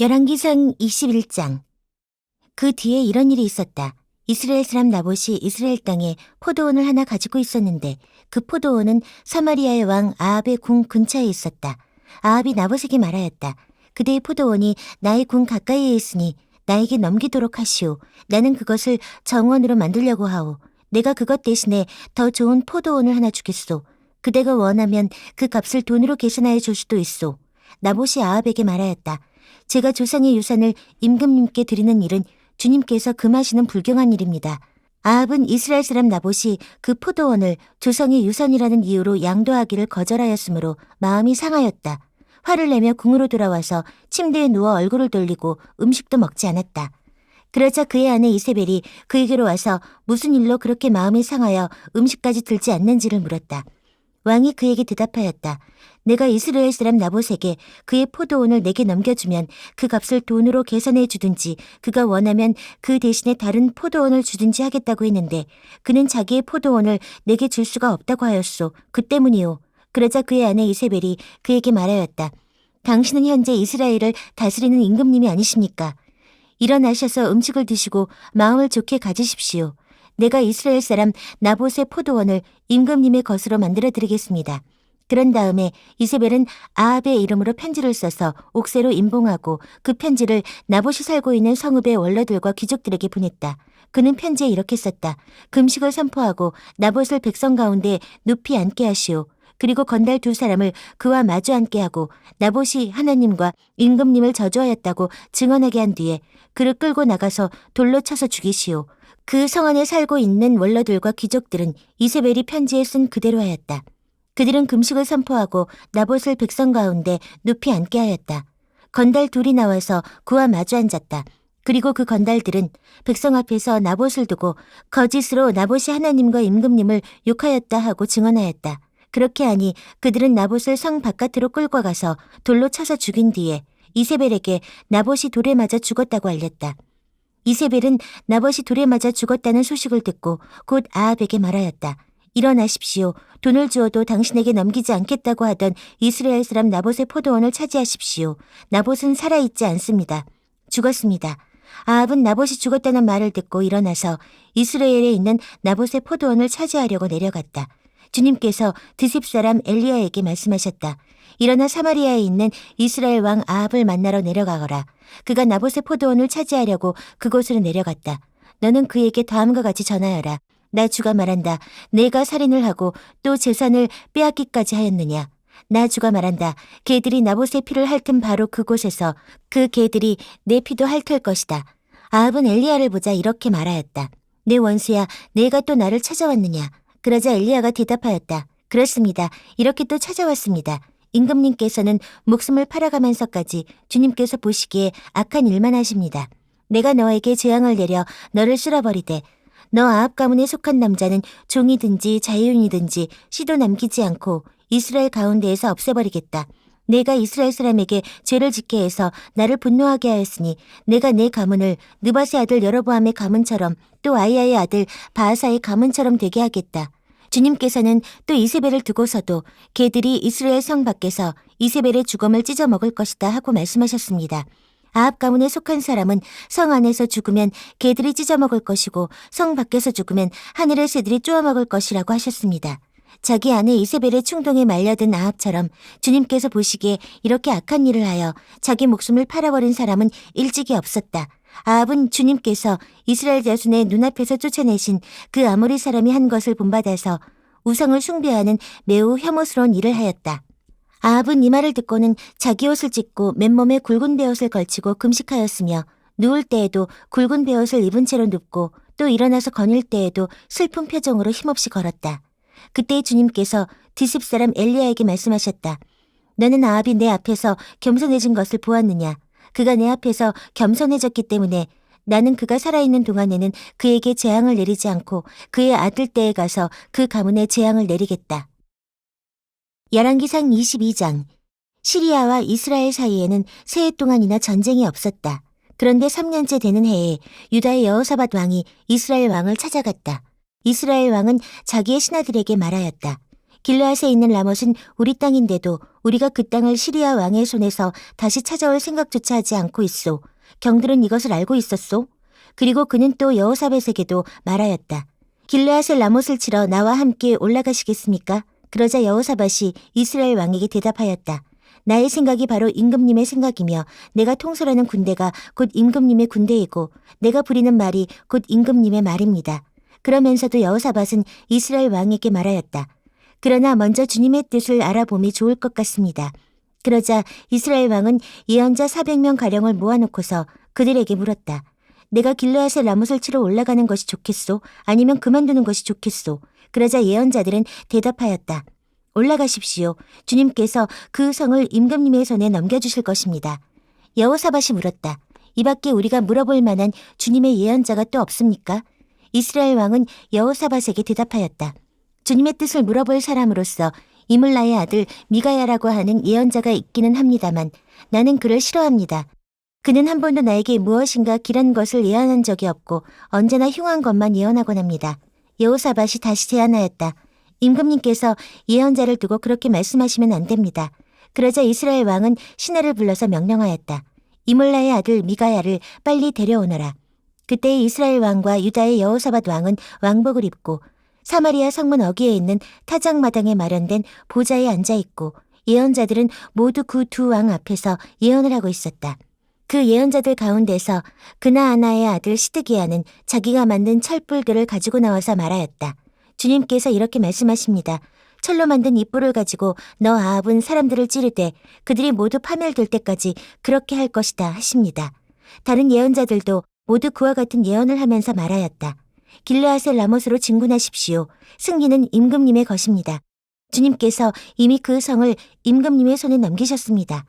열왕기상 21장. 그 뒤에 이런 일이 있었다. 이스라엘 사람 나봇이 이스라엘 땅에 포도원을 하나 가지고 있었는데 그 포도원은 사마리아의 왕 아합의 궁 근처에 있었다. 아합이 나봇에게 말하였다. 그대의 포도원이 나의 궁 가까이에 있으니 나에게 넘기도록 하시오. 나는 그것을 정원으로 만들려고 하오. 내가 그것 대신에 더 좋은 포도원을 하나 주겠소. 그대가 원하면 그 값을 돈으로 계산하여 줄 수도 있소. 나봇이 아합에게 말하였다. 제가 조상의 유산을 임금님께 드리는 일은 주님께서 금하시는 불경한 일입니다. 아합은 이스라엘 사람 나봇이 그 포도원을 조상의 유산이라는 이유로 양도하기를 거절하였으므로 마음이 상하였다. 화를 내며 궁으로 돌아와서 침대에 누워 얼굴을 돌리고 음식도 먹지 않았다. 그러자 그의 아내 이세벨이 그에게로 와서 무슨 일로 그렇게 마음이 상하여 음식까지 들지 않는지를 물었다. 왕이 그에게 대답하였다. 내가 이스라엘 사람 나봇에게 그의 포도원을 내게 넘겨주면 그 값을 돈으로 계산해 주든지 그가 원하면 그 대신에 다른 포도원을 주든지 하겠다고 했는데 그는 자기의 포도원을 내게 줄 수가 없다고 하였소. 그 때문이오. 그러자 그의 아내 이세벨이 그에게 말하였다. 당신은 현재 이스라엘을 다스리는 임금님이 아니십니까? 일어나셔서 음식을 드시고 마음을 좋게 가지십시오. 내가 이스라엘 사람 나봇의 포도원을 임금님의 것으로 만들어드리겠습니다. 그런 다음에 이세벨은 아합의 이름으로 편지를 써서 옥새로 임봉하고 그 편지를 나봇이 살고 있는 성읍의 원로들과 귀족들에게 보냈다. 그는 편지에 이렇게 썼다. 금식을 선포하고 나봇을 백성 가운데 높이 앉게 하시오. 그리고 건달 두 사람을 그와 마주 앉게 하고 나봇이 하나님과 임금님을 저주하였다고 증언하게 한 뒤에 그를 끌고 나가서 돌로 쳐서 죽이시오. 그 성 안에 살고 있는 원로들과 귀족들은 이세벨이 편지에 쓴 그대로 하였다. 그들은 금식을 선포하고 나봇을 백성 가운데 높이 앉게 하였다. 건달 둘이 나와서 그와 마주 앉았다. 그리고 그 건달들은 백성 앞에서 나봇을 두고 거짓으로 나봇이 하나님과 임금님을 욕하였다 하고 증언하였다. 그렇게 하니 그들은 나봇을 성 바깥으로 끌고 가서 돌로 쳐서 죽인 뒤에 이세벨에게 나봇이 돌에 맞아 죽었다고 알렸다. 이세벨은 나봇이 돌에 맞아 죽었다는 소식을 듣고 곧 아합에게 말하였다. 일어나십시오. 돈을 주어도 당신에게 넘기지 않겠다고 하던 이스라엘 사람 나봇의 포도원을 차지하십시오. 나봇은 살아있지 않습니다. 죽었습니다. 아합은 나봇이 죽었다는 말을 듣고 일어나서 이스라엘에 있는 나봇의 포도원을 차지하려고 내려갔다. 주님께서 드십 사람 엘리야에게 말씀하셨다. 일어나 사마리아에 있는 이스라엘 왕 아합을 만나러 내려가거라. 그가 나봇의 포도원을 차지하려고 그곳으로 내려갔다. 너는 그에게 다음과 같이 전하여라. 나 주가 말한다. 내가 살인을 하고 또 재산을 빼앗기까지 하였느냐. 나 주가 말한다. 개들이 나봇의 피를 핥은 바로 그곳에서 그 개들이 내 피도 핥을 것이다. 아합은 엘리야를 보자 이렇게 말하였다. 내 원수야, 내가 또 나를 찾아왔느냐. 그러자 엘리야가 대답하였다. 그렇습니다. 이렇게 또 찾아왔습니다. 임금님께서는 목숨을 팔아가면서까지 주님께서 보시기에 악한 일만 하십니다. 내가 너에게 재앙을 내려 너를 쓸어버리되 너 아합 가문에 속한 남자는 종이든지 자유인이든지 씨도 남기지 않고 이스라엘 가운데에서 없애버리겠다. 내가 이스라엘 사람에게 죄를 짓게 해서 나를 분노하게 하였으니 내가 내 가문을 느밧의 아들 여로보암의 가문처럼 또 아이야의 아들 바아사의 가문처럼 되게 하겠다. 주님께서는 또 이세벨을 두고서도 개들이 이스라엘 성 밖에서 이세벨의 죽음을 찢어 먹을 것이다 하고 말씀하셨습니다. 아합 가문에 속한 사람은 성 안에서 죽으면 개들이 찢어 먹을 것이고 성 밖에서 죽으면 하늘의 새들이 쪼아 먹을 것이라고 하셨습니다. 자기 아내 이세벨의 충동에 말려든 아합처럼 주님께서 보시기에 이렇게 악한 일을 하여 자기 목숨을 팔아버린 사람은 일찍이 없었다. 아합은 주님께서 이스라엘 자손의 눈앞에서 쫓아내신 그 아모리 사람이 한 것을 본받아서 우상을 숭배하는 매우 혐오스러운 일을 하였다. 아합은 이 말을 듣고는 자기 옷을 찢고 맨몸에 굵은 베옷을 걸치고 금식하였으며 누울 때에도 굵은 베옷을 입은 채로 눕고 또 일어나서 거닐 때에도 슬픈 표정으로 힘없이 걸었다. 그때 주님께서 드십 사람 엘리야에게 말씀하셨다. 너는 아합이 내 앞에서 겸손해진 것을 보았느냐. 그가 내 앞에서 겸손해졌기 때문에 나는 그가 살아있는 동안에는 그에게 재앙을 내리지 않고 그의 아들 때에 가서 그 가문에 재앙을 내리겠다. 열왕기상 22장. 시리아와 이스라엘 사이에는 세 해 동안이나 전쟁이 없었다. 그런데 3년째 되는 해에 유다의 여호사밧 왕이 이스라엘 왕을 찾아갔다. 이스라엘 왕은 자기의 신하들에게 말하였다. 길르앗에 있는 라못은 우리 땅인데도 우리가 그 땅을 시리아 왕의 손에서 다시 찾아올 생각조차 하지 않고 있소. 경들은 이것을 알고 있었소. 그리고 그는 또 여호사밧에게도 말하였다. 길르앗의 라못을 치러 나와 함께 올라가시겠습니까? 그러자 여호사밧이 이스라엘 왕에게 대답하였다. 나의 생각이 바로 임금님의 생각이며 내가 통솔하는 군대가 곧 임금님의 군대이고 내가 부리는 말이 곧 임금님의 말입니다. 그러면서도 여호사밧은 이스라엘 왕에게 말하였다. 그러나 먼저 주님의 뜻을 알아봄이 좋을 것 같습니다. 그러자 이스라엘 왕은 예언자 400명가량을 모아놓고서 그들에게 물었다. 내가 길르앗의 라못을 치러 올라가는 것이 좋겠소? 아니면 그만두는 것이 좋겠소? 그러자 예언자들은 대답하였다. 올라가십시오. 주님께서 그 성을 임금님의 손에 넘겨주실 것입니다. 여호사밧이 물었다. 이 밖에 우리가 물어볼 만한 주님의 예언자가 또 없습니까? 이스라엘 왕은 여호사밧에게 대답하였다. 주님의 뜻을 물어볼 사람으로서 이물라의 아들 미가야라고 하는 예언자가 있기는 합니다만 나는 그를 싫어합니다. 그는 한 번도 나에게 무엇인가 길한 것을 예언한 적이 없고 언제나 흉한 것만 예언하곤 합니다. 여호사밧이 다시 제안하였다. 임금님께서 예언자를 두고 그렇게 말씀하시면 안 됩니다. 그러자 이스라엘 왕은 신하를 불러서 명령하였다. 이물라의 아들 미가야를 빨리 데려오너라. 그때 이스라엘 왕과 유다의 여호사밧 왕은 왕복을 입고 사마리아 성문 어귀에 있는 타작마당에 마련된 보좌에 앉아있고 예언자들은 모두 그 두 왕 앞에서 예언을 하고 있었다. 그 예언자들 가운데서 그나아나의 아들 시드기야는 자기가 만든 철불들을 가지고 나와서 말하였다. 주님께서 이렇게 말씀하십니다. 철로 만든 이뿔을 가지고 너 아합은 사람들을 찌르되 그들이 모두 파멸될 때까지 그렇게 할 것이다 하십니다. 다른 예언자들도 모두 그와 같은 예언을 하면서 말하였다. 길르앗의 라못으로 진군하십시오. 승리는 임금님의 것입니다. 주님께서 이미 그 성을 임금님의 손에 넘기셨습니다.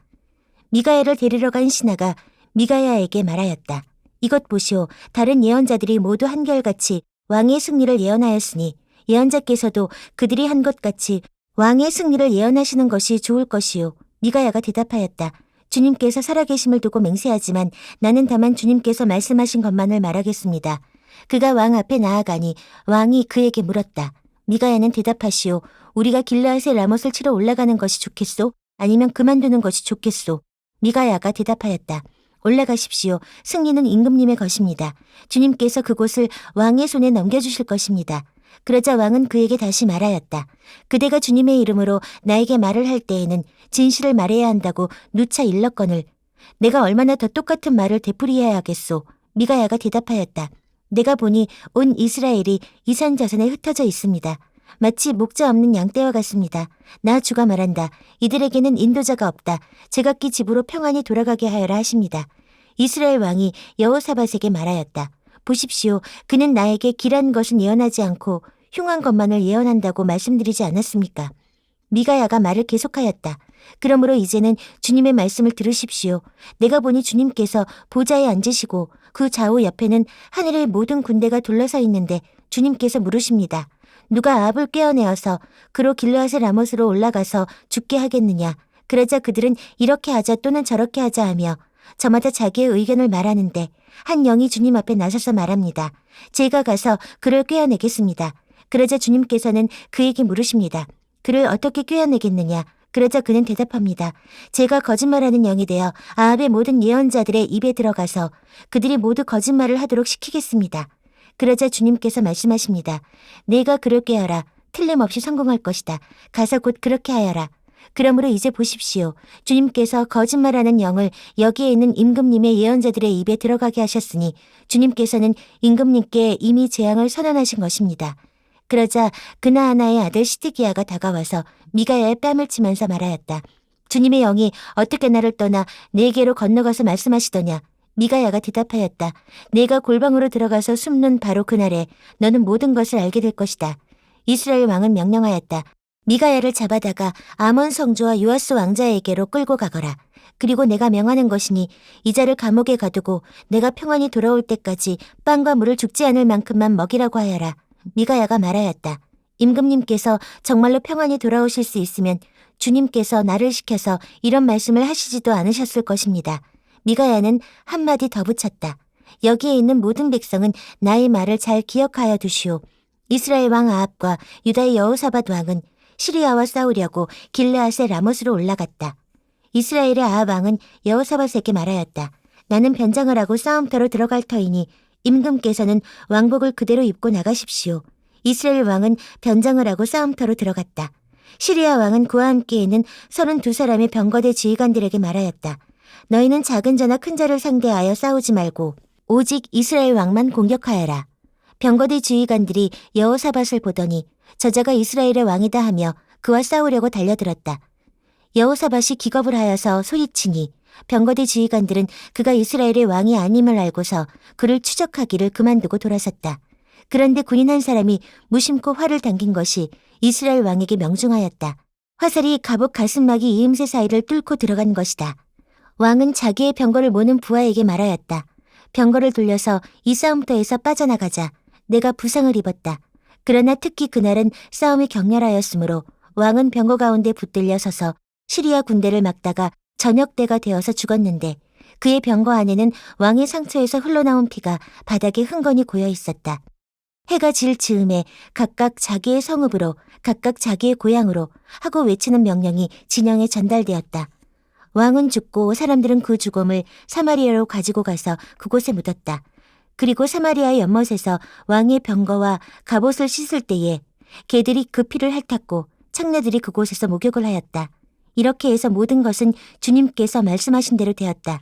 미가야를 데리러 간 신하가 미가야에게 말하였다. 이것 보시오. 다른 예언자들이 모두 한결같이 왕의 승리를 예언하였으니 예언자께서도 그들이 한 것 같이 왕의 승리를 예언하시는 것이 좋을 것이요. 미가야가 대답하였다. 주님께서 살아계심을 두고 맹세하지만 나는 다만 주님께서 말씀하신 것만을 말하겠습니다. 그가 왕 앞에 나아가니 왕이 그에게 물었다. 미가야는 대답하시오. 우리가 길르앗의 라못을 치러 올라가는 것이 좋겠소? 아니면 그만두는 것이 좋겠소? 미가야가 대답하였다. 올라가십시오. 승리는 임금님의 것입니다. 주님께서 그곳을 왕의 손에 넘겨주실 것입니다. 그러자 왕은 그에게 다시 말하였다. 그대가 주님의 이름으로 나에게 말을 할 때에는 진실을 말해야 한다고 누차 일렀거늘 내가 얼마나 더 똑같은 말을 되풀이해야 하겠소. 미가야가 대답하였다. 내가 보니 온 이스라엘이 이산저산에 흩어져 있습니다. 마치 목자 없는 양떼와 같습니다. 나 주가 말한다. 이들에게는 인도자가 없다. 제각기 집으로 평안히 돌아가게 하여라 하십니다. 이스라엘 왕이 여호사밧에게 말하였다. 보십시오. 그는 나에게 길한 것은 예언하지 않고 흉한 것만을 예언한다고 말씀드리지 않았습니까? 미가야가 말을 계속하였다. 그러므로 이제는 주님의 말씀을 들으십시오. 내가 보니 주님께서 보좌에 앉으시고 그 좌우 옆에는 하늘의 모든 군대가 둘러서 있는데 주님께서 물으십니다. 누가 아합을 꿰어내어서 그로 길르앗의 라못으로 올라가서 죽게 하겠느냐. 그러자 그들은 이렇게 하자 또는 저렇게 하자 하며 저마다 자기의 의견을 말하는데 한 영이 주님 앞에 나서서 말합니다. 제가 가서 그를 꿰어내겠습니다. 그러자 주님께서는 그에게 물으십니다. 그를 어떻게 꿰어내겠느냐. 그러자 그는 대답합니다. 제가 거짓말하는 영이 되어 아합의 모든 예언자들의 입에 들어가서 그들이 모두 거짓말을 하도록 시키겠습니다. 그러자 주님께서 말씀하십니다. 내가 그를 꿰어라. 틀림없이 성공할 것이다. 가서 곧 그렇게 하여라. 그러므로 이제 보십시오. 주님께서 거짓말하는 영을 여기에 있는 임금님의 예언자들의 입에 들어가게 하셨으니 주님께서는 임금님께 이미 재앙을 선언하신 것입니다. 그러자 그나아나의 아들 시드기야가 다가와서 미가야의 뺨을 치면서 말하였다. 주님의 영이 어떻게 나를 떠나 내게로 건너가서 말씀하시더냐. 미가야가 대답하였다. 내가 골방으로 들어가서 숨는 바로 그날에 너는 모든 것을 알게 될 것이다. 이스라엘 왕은 명령하였다. 미가야를 잡아다가 아몬 성주와 요아스 왕자에게로 끌고 가거라. 그리고 내가 명하는 것이니 이 자를 감옥에 가두고 내가 평안히 돌아올 때까지 빵과 물을 죽지 않을 만큼만 먹이라고 하여라. 미가야가 말하였다. 임금님께서 정말로 평안히 돌아오실 수 있으면 주님께서 나를 시켜서 이런 말씀을 하시지도 않으셨을 것입니다. 미가야는 한마디 더 붙였다. 여기에 있는 모든 백성은 나의 말을 잘 기억하여 두시오. 이스라엘 왕 아합과 유다의 여호사밧 왕은 시리아와 싸우려고 길르앗의 라못으로 올라갔다. 이스라엘의 아합 왕은 여호사밧에게 말하였다. 나는 변장을 하고 싸움터로 들어갈 터이니 임금께서는 왕복을 그대로 입고 나가십시오. 이스라엘 왕은 변장을 하고 싸움터로 들어갔다. 시리아 왕은 그와 함께에는 32사람의 병거대 지휘관들에게 말하였다. 너희는 작은 자나 큰 자를 상대하여 싸우지 말고 오직 이스라엘 왕만 공격하여라. 병거대 지휘관들이 여호사밧을 보더니 저자가 이스라엘의 왕이다 하며 그와 싸우려고 달려들었다. 여호사밧이 기겁을 하여서 소리치니 병거대 지휘관들은 그가 이스라엘의 왕이 아님을 알고서 그를 추적하기를 그만두고 돌아섰다. 그런데 군인 한 사람이 무심코 활을 당긴 것이 이스라엘 왕에게 명중하였다. 화살이 갑옷 가슴막이 이음새 사이를 뚫고 들어간 것이다. 왕은 자기의 병거를 모는 부하에게 말하였다. 병거를 돌려서 이 싸움터에서 빠져나가자. 내가 부상을 입었다. 그러나 특히 그날은 싸움이 격렬하였으므로 왕은 병거 가운데 붙들려 서서 시리아 군대를 막다가 저녁 때가 되어서 죽었는데 그의 병거 안에는 왕의 상처에서 흘러나온 피가 바닥에 흥건히 고여 있었다. 해가 질 즈음에 각각 자기의 성읍으로 각각 자기의 고향으로 하고 외치는 명령이 진영에 전달되었다. 왕은 죽고 사람들은 그 죽음을 사마리아로 가지고 가서 그곳에 묻었다. 그리고 사마리아의 연못에서 왕의 병거와 갑옷을 씻을 때에 개들이 그 피를 핥았고 창녀들이 그곳에서 목욕을 하였다. 이렇게 해서 모든 것은 주님께서 말씀하신 대로 되었다.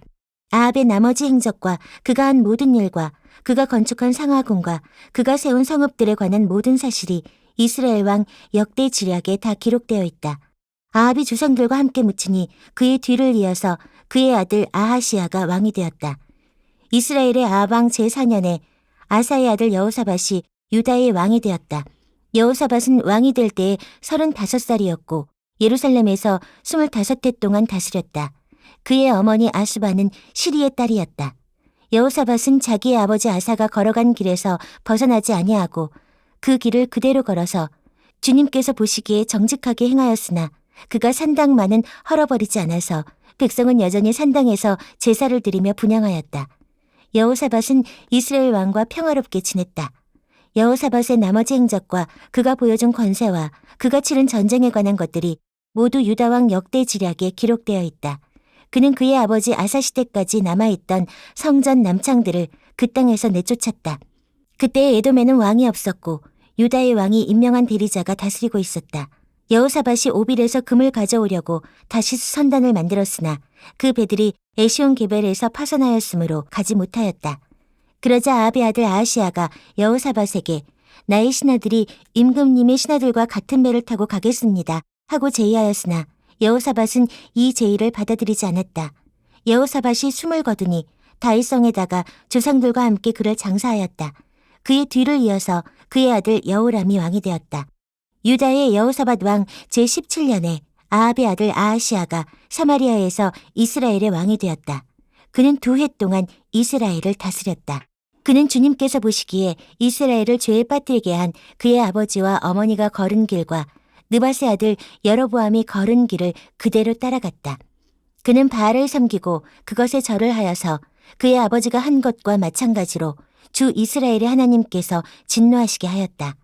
아합의 나머지 행적과 그가 한 모든 일과 그가 건축한 상하궁과 그가 세운 성읍들에 관한 모든 사실이 이스라엘 왕 역대 지략에 다 기록되어 있다. 아합이 조상들과 함께 묻히니 그의 뒤를 이어서 그의 아들 아하시아가 왕이 되었다. 이스라엘의 아합 왕 제4년에 아사의 아들 여호사밧이 유다의 왕이 되었다. 여호사밧은 왕이 될 때에 35살이었고 예루살렘에서 25해 동안 다스렸다. 그의 어머니 아수바는 시리의 딸이었다. 여호사밧은 자기의 아버지 아사가 걸어간 길에서 벗어나지 아니하고 그 길을 그대로 걸어서 주님께서 보시기에 정직하게 행하였으나 그가 산당만은 헐어버리지 않아서 백성은 여전히 산당에서 제사를 드리며 분향하였다. 여호사밧은 이스라엘 왕과 평화롭게 지냈다. 여호사밧의 나머지 행적과 그가 보여준 권세와 그가 치른 전쟁에 관한 것들이 모두 유다 왕 역대 지략에 기록되어 있다. 그는 그의 아버지 아사 시대까지 남아있던 성전 남창들을 그 땅에서 내쫓았다. 그때 에돔에는 왕이 없었고 유다의 왕이 임명한 대리자가 다스리고 있었다. 여호사밧이 오빌에서 금을 가져오려고 다시스 선단을 만들었으나 그 배들이 에시온 게벨에서 파손하였으므로 가지 못하였다. 그러자 아합의 아들 아하시아가 여호사밧에게 나의 신하들이 임금님의 신하들과 같은 배를 타고 가겠습니다 하고 제의하였으나 여호사밧은 이 제의를 받아들이지 않았다. 여호사밧이 숨을 거두니 다윗성에다가 조상들과 함께 그를 장사하였다. 그의 뒤를 이어서 그의 아들 여호람이 왕이 되었다. 유다의 여호사밧 왕 제17년에 아합의 아들 아하시아가 사마리아에서 이스라엘의 왕이 되었다. 그는 2해 동안 이스라엘을 다스렸다. 그는 주님께서 보시기에 이스라엘을 죄에 빠뜨리게 한 그의 아버지와 어머니가 걸은 길과 느밧의 아들 여로보암이 걸은 길을 그대로 따라갔다. 그는 바알을 섬기고 그것에 절을 하여서 그의 아버지가 한 것과 마찬가지로 주 이스라엘의 하나님께서 진노하시게 하였다.